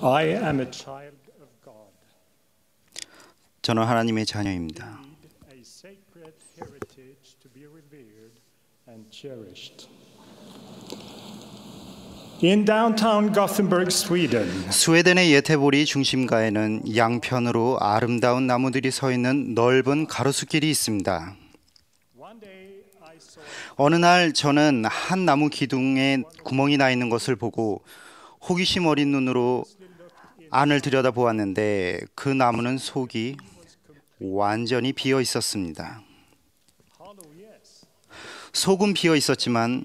I am a child of God. 저는 하나님의 자녀입니다. A sacred heritage to be revered and cherished. In downtown Gothenburg, Sweden, 스웨덴의 예테보리 중심가에는 양편으로 아름다운 나무들이 서 있는 넓은 가로수길이 있습니다. one day I saw 어느 날 저는 한 나무 기둥에 구멍이 나 있는 것을 보고 호기심 어린 눈으로 안을 들여다보았는데 그 나무는 속이 완전히 비어 있었습니다. hollow, yes, 속은 비어 있었지만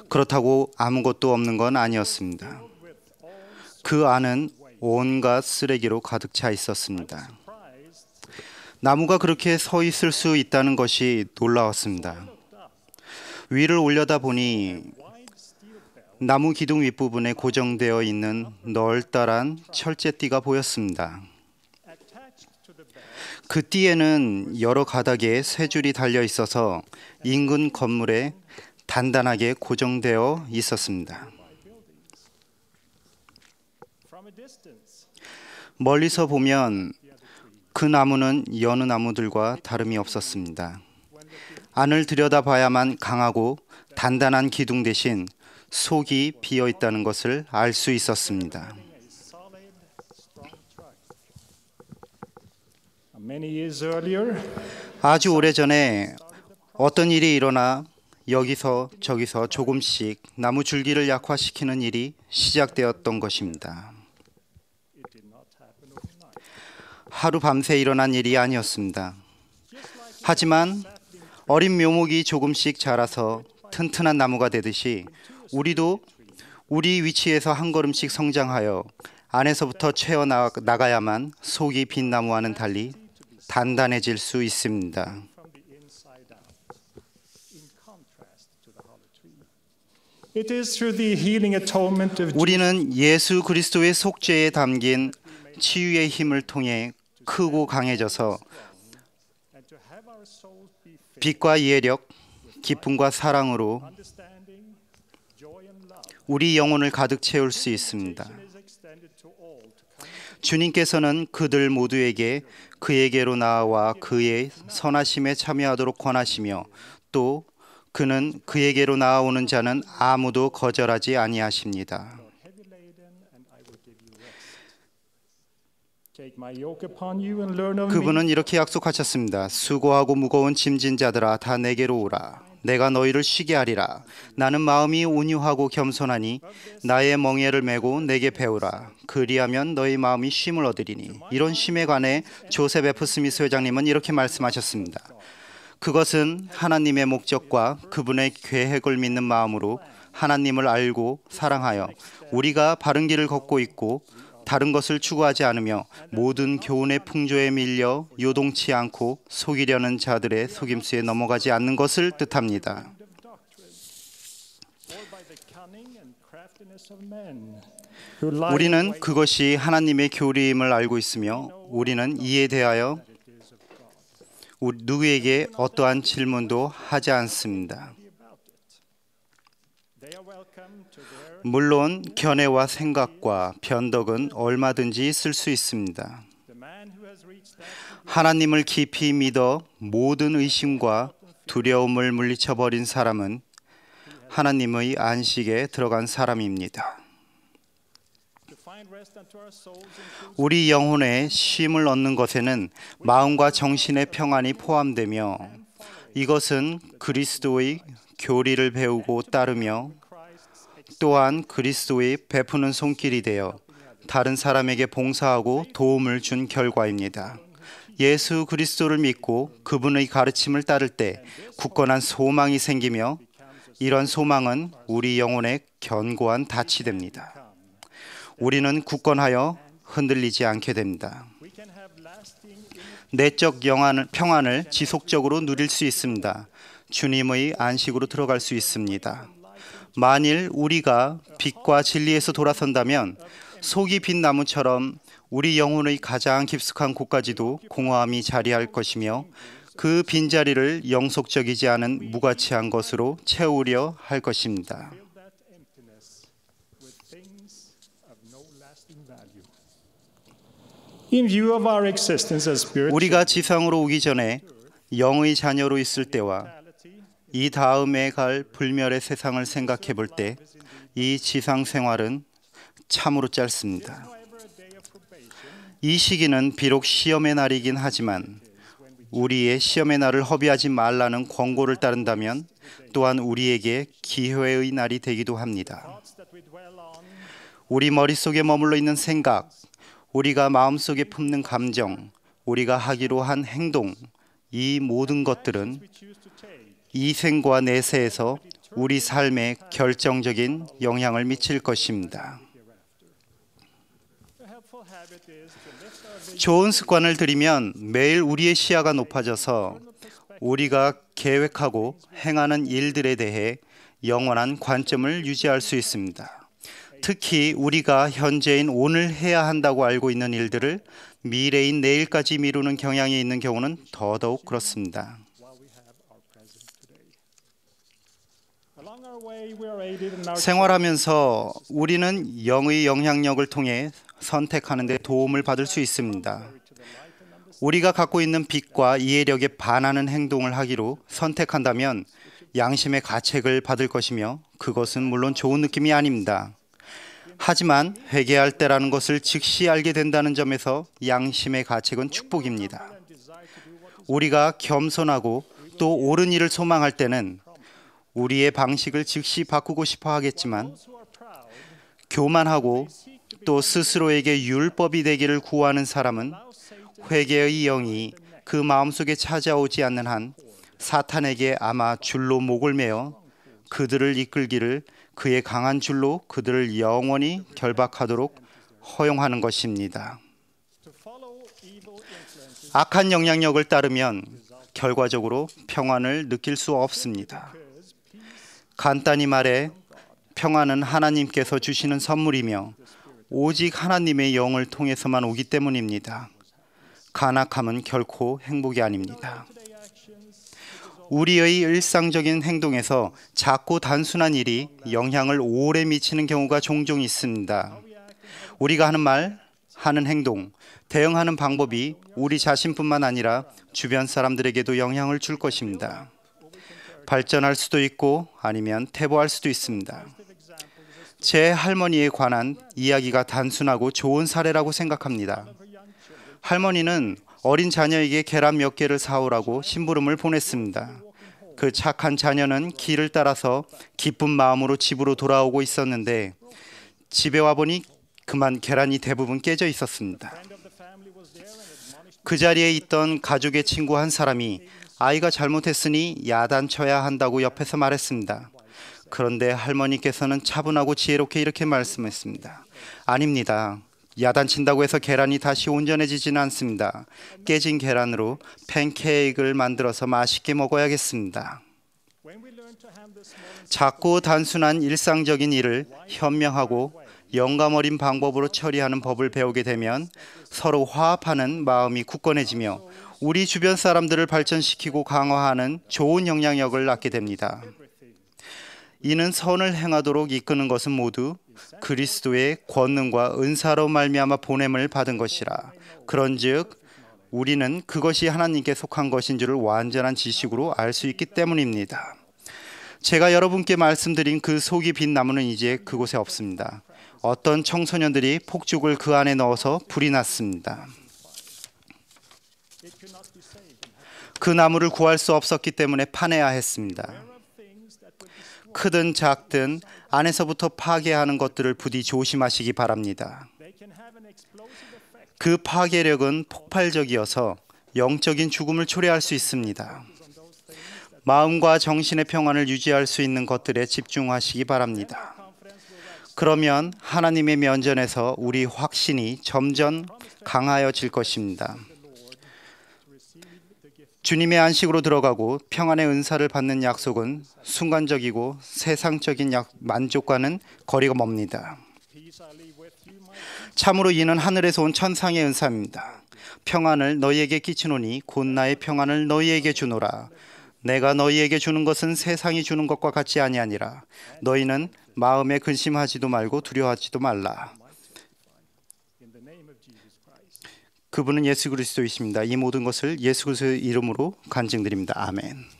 그렇다고 아무것도 없는 건 아니었습니다. 그 안은 온갖 쓰레기로 가득 차 있었습니다. surprised. 나무가 그렇게 서 있을 수 있다는 것이 놀라웠습니다. 위를 올려다보니 Wide steel belt 나무 기둥 윗부분에 고정되어 있는 널따란 철제띠가 보였습니다. attached to the belt 그 띠에는 여러 가닥에 세 줄이 달려 있어서 인근 건물에 단단하게 고정되어 있었습니다. from a distance. 멀리서 보면 그 나무는 여느 나무들과 다름이 없었습니다. 안을 들여다봐야만 강하고 단단한 기둥 대신 속이 비어 있다는 것을 알 수 있었습니다. A solid, strong trunk. Many years earlier, 아주 오래전에 어떤 일이 일어나 여기서 저기서 조금씩 나무 줄기를 약화시키는 일이 시작되었던 것입니다. it did not happen overnight. 하루 밤새 일어난 일이 아니었습니다. 하지만 어린 묘목이 조금씩 자라서 튼튼한 나무가 되듯이 우리도 우리 위치에서 한 걸음씩 성장하여 안에서부터 채워 나가야만 속이 빈 나무와는 달리 단단해질 수 있습니다. From the inside out, in contrast to the hollow tree. It is through the healing atonement of 우리는 예수 그리스도의 속죄에 담긴 치유의 힘을 통해 크고 강해져서 and to have our souls be filled 빛과 이해력, 기쁨과 사랑으로 understanding, joy and love. 우리 영혼을 가득 채울 수 있습니다. Is extended to all to come. 주님께서는 그들 모두에게 그에게로 나와 그의 선하심에 참여하도록 권하시며 또 그는 그에게로 나아오는 자는 아무도 거절하지 아니하십니다. Heavy laden, and I will give you rest. Take my yoke upon you and learn of me. 그분은 이렇게 약속하셨습니다. 수고하고 무거운 짐진 자들아 다 내게로 오라. 내가 너희를 쉬게 하리라. 나는 마음이 온유하고 겸손하니 나의 멍에를 메고 내게 배우라. 그리하면 너희 마음이 쉼을 얻으리니. 이런 쉼에 관해 조셉 F. 스미스 회장님은 이렇게 말씀하셨습니다. 그것은 하나님의 목적과 그분의 계획을 믿는 마음으로 하나님을 알고 사랑하여 우리가 바른 길을 걷고 있고 다른 것을 추구하지 않으며 모든 교훈의 풍조에 밀려 요동치 않고 속이려는 자들의 속임수에 넘어가지 않는 것을 뜻합니다. of doctrine, or by the cunning and craftiness of men who lie in 우리는 wait 그것이 하나님의 교리임을 알고 있으며 우리는 이에 대하여 that it is of God. 누구에게 어떠한 질문도 하지 않습니다. Be about it. They are welcome to their 물론 견해와 생각과 변덕은 얼마든지 쓸 수 있습니다. the man who has reached that 하나님을 깊이 믿어 모든 의심과 두려움을 물리쳐 버린 사람은 하나님의 안식에 들어간 사람입니다. to find rest unto our souls includes 우리 영혼에 쉼을 얻는 것에는 마음과 정신의 평안이 포함되며 이것은 그리스도의 교리를 배우고 따르며 Christ's 또한 그리스도의 베푸는 손길이 되어 다른 사람에게 봉사하고 도움을 준 결과입니다. 예수 그리스도를 믿고 그분의 가르침을 따를 때 굳건한 소망이 생기며 이런 소망은 우리 영혼의 견고한 닻이 됩니다. 우리는 굳건하여 흔들리지 않게 됩니다. we can have lasting 내적 평안을 지속적으로 누릴 수 있습니다. 주님의 안식으로 들어갈 수 있습니다. 만일 우리가 빛과 진리에서 돌아선다면 속이 빈 나무처럼 우리 영혼의 가장 깊숙한 곳까지도 공허함이 자리할 것이며 그 빈자리를 영속적이지 않은 무가치한 것으로 채우려 할 것입니다. fill that emptiness with things of no In view of our existence as spiritual 우리가 지상으로 오기 전에 영의 자녀로 있을 때와 이 다음에 갈 불멸의 세상을 생각해 볼 때 이 지상 생활은 참으로 짧습니다. 이 시기는 비록 시험의 날이긴 하지만 우리의 시험의 날을 허비하지 말라는 권고를 따른다면 또한 우리에게 기회의 날이 되기도 합니다. 우리 머릿속에 머물러 있는 생각, 우리가 마음속에 품는 감정, 우리가 하기로 한 행동, 이 모든 것들은 이 생과 내세에서 우리 삶에 결정적인 영향을 미칠 것입니다. 좋은 습관을 들이면 매일 우리의 시야가 높아져서 우리가 계획하고 행하는 일들에 대해 영원한 관점을 유지할 수 있습니다. 특히 우리가 현재인 오늘 해야 한다고 알고 있는 일들을 미래인 내일까지 미루는 경향이 있는 경우는 더더욱 그렇습니다. 생활하면서 우리는 영의 영향력을 통해 선택하는 데 도움을 받을 수 있습니다. 우리가 갖고 있는 빛과 이해력에 반하는 행동을 하기로 선택한다면 양심의 가책을 받을 것이며 그것은 물론 좋은 느낌이 아닙니다. 하지만 회개할 때라는 것을 즉시 알게 된다는 점에서 양심의 가책은 축복입니다. 우리가 겸손하고 또 옳은 일을 소망할 때는 우리의 방식을 즉시 바꾸고 싶어 하겠지만 교만하고 또 스스로에게 율법이 되기를 구하는 사람은 회개의 영이 그 마음속에 찾아오지 않는 한 사탄에게 아마 줄로 목을 매어 그들을 이끌기를 그의 강한 줄로 그들을 영원히 결박하도록 허용하는 것입니다. 악한 영향력을 따르면 결과적으로 평안을 느낄 수 없습니다. 간단히 말해 평안은 하나님께서 주시는 선물이며 오직 하나님의 영을 통해서만 오기 때문입니다. 간악함은 결코 행복이 아닙니다. 우리의 일상적인 행동에서 작고 단순한 일이 영향을 오래 미치는 경우가 종종 있습니다. 우리가 하는 말, 하는 행동, 대응하는 방법이 우리 자신뿐만 아니라 주변 사람들에게도 영향을 줄 것입니다. 발전할 수도 있고 아니면 퇴보할 수도 있습니다. 제 할머니에 관한 이야기가 단순하고 좋은 사례라고 생각합니다. 할머니는 어린 자녀에게 계란 몇 개를 사오라고 심부름을 보냈습니다. 그 착한 자녀는 길을 따라서 기쁜 마음으로 집으로 돌아오고 있었는데 집에 와보니 그만 계란이 대부분 깨져 있었습니다. 그 자리에 있던 가족의 친구 한 사람이 아이가 잘못했으니 야단쳐야 한다고 옆에서 말했습니다. 그런데 할머니께서는 차분하고 지혜롭게 이렇게 말씀했습니다. 아닙니다. 야단친다고 해서 계란이 다시 온전해지지는 않습니다. 깨진 계란으로 팬케이크를 만들어서 맛있게 먹어야겠습니다. 작고 단순한 일상적인 일을 현명하고 영감 어린 방법으로 처리하는 법을 배우게 되면 서로 화합하는 마음이 굳건해지며 우리 주변 사람들을 발전시키고 강화하는 좋은 영향력을 낳게 됩니다. 이는 선을 행하도록 이끄는 것은 모두 그리스도의 권능과 은사로 말미암아 보냄을 받은 것이라. 그런즉 우리는 그것이 하나님께 속한 것인 줄을 완전한 지식으로 알 수 있기 때문입니다. 제가 여러분께 말씀드린 그 속이 빈 나무는 이제 그곳에 없습니다. 어떤 청소년들이 폭죽을 그 안에 넣어서 불이 났습니다. 그 나무를 구할 수 없었기 때문에 파내야 했습니다. 크든 작든 안에서부터 파괴하는 것들을 부디 조심하시기 바랍니다. 그 파괴력은 폭발적이어서 영적인 죽음을 초래할 수 있습니다. 마음과 정신의 평안을 유지할 수 있는 것들에 집중하시기 바랍니다. 그러면 하나님의 면전에서 우리 확신이 점점 강하여질 것입니다. 주님의 안식으로 들어가고 평안의 은사를 받는 약속은 순간적이고 세상적인 만족과는 거리가 멉니다. 참으로 이는 하늘에서 온 천상의 은사입니다. 평안을 너희에게 끼치노니 곧 나의 평안을 너희에게 주노라. 내가 너희에게 주는 것은 세상이 주는 것과 같이 아니하니라. 너희는 마음에 근심하지도 말고 두려워하지도 말라. name of Jesus Christ. 그분은 예수 그리스도이십니다. 이 모든 것을 예수 그리스도의 이름으로 간증드립니다. 아멘.